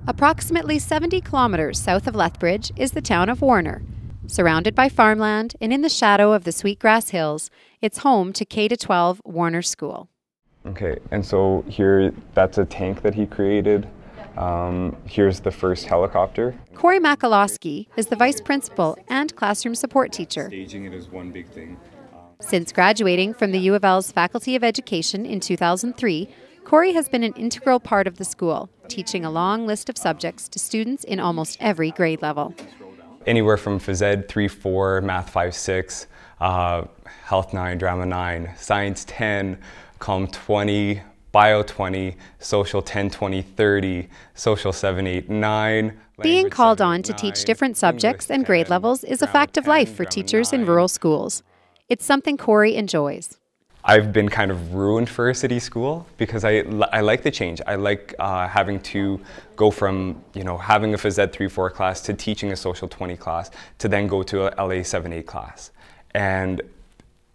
Approximately 70 kilometers south of Lethbridge is the town of Warner. Surrounded by farmland and in the shadow of the Sweetgrass Hills, it's home to K-12 Warner School. Okay, and so here, that's a tank that he created. Here's the first helicopter. Corey Makalowski is the vice principal and classroom support teacher. Staging it is one big thing. Since graduating from the U of L's Faculty of Education in 2003, Corey has been an integral part of the school, teaching a long list of subjects to students in almost every grade level. Anywhere from Phys Ed 3-4, Math 5-6, Health 9, Drama 9, Science 10, Comm 20, Bio 20, Social 10, 20, 30, Social 7, 8, 9. Being called on to teach different subjects and grade levels is a fact of life for teachers in rural schools. It's something Corey enjoys. I've been kind of ruined for a city school because I like the change. I like having to go from, having a Phys Ed 3-4 class to teaching a Social 20 class to then go to a LA 7-8 class. And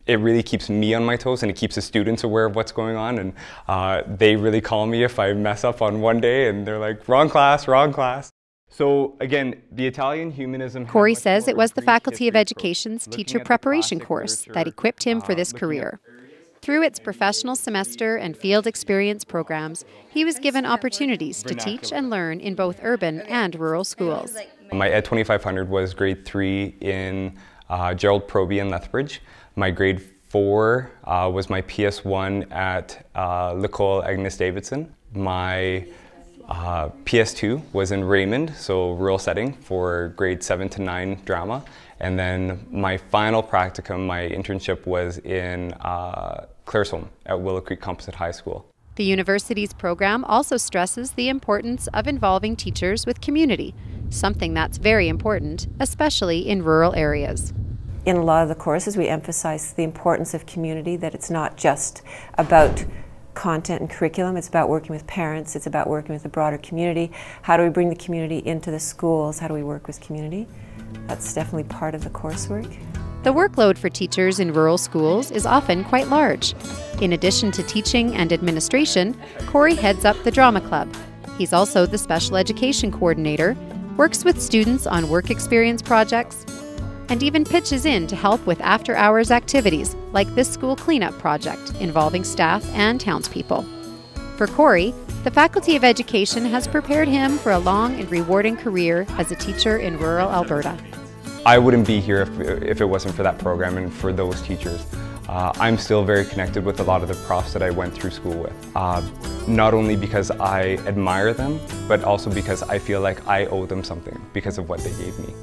it really keeps me on my toes and it keeps the students aware of what's going on. And they really call me if I mess up on one day and they're like, wrong class, wrong class. So again, the Italian humanism... Corey says it was the Faculty of Education's teacher preparation course that equipped him for this career. Through its professional semester and field experience programs, he was given opportunities to teach and learn in both urban and rural schools. My Ed 2500 was grade 3 in Gerald Proby in Lethbridge. My grade 4 was my PS1 at L'École Agnes Davidson. My PS2 was in Raymond, so rural setting for grade 7 to 9 drama. And then my final practicum, my internship, was in Claresholm at Willow Creek Composite High School. The university's program also stresses the importance of involving teachers with community, something that's very important, especially in rural areas. In a lot of the courses, we emphasize the importance of community, that it's not just about content and curriculum, it's about working with parents, it's about working with the broader community. How do we bring the community into the schools? How do we work with community? That's definitely part of the coursework. The workload for teachers in rural schools is often quite large. In addition to teaching and administration, Corey heads up the drama club. He's also the special education coordinator, works with students on work experience projects, and even pitches in to help with after-hours activities like this school cleanup project involving staff and townspeople. For Corey, the Faculty of Education has prepared him for a long and rewarding career as a teacher in rural Alberta. I wouldn't be here if it wasn't for that program and for those teachers. I'm still very connected with a lot of the profs that I went through school with. Not only because I admire them, but also because I feel like I owe them something because of what they gave me.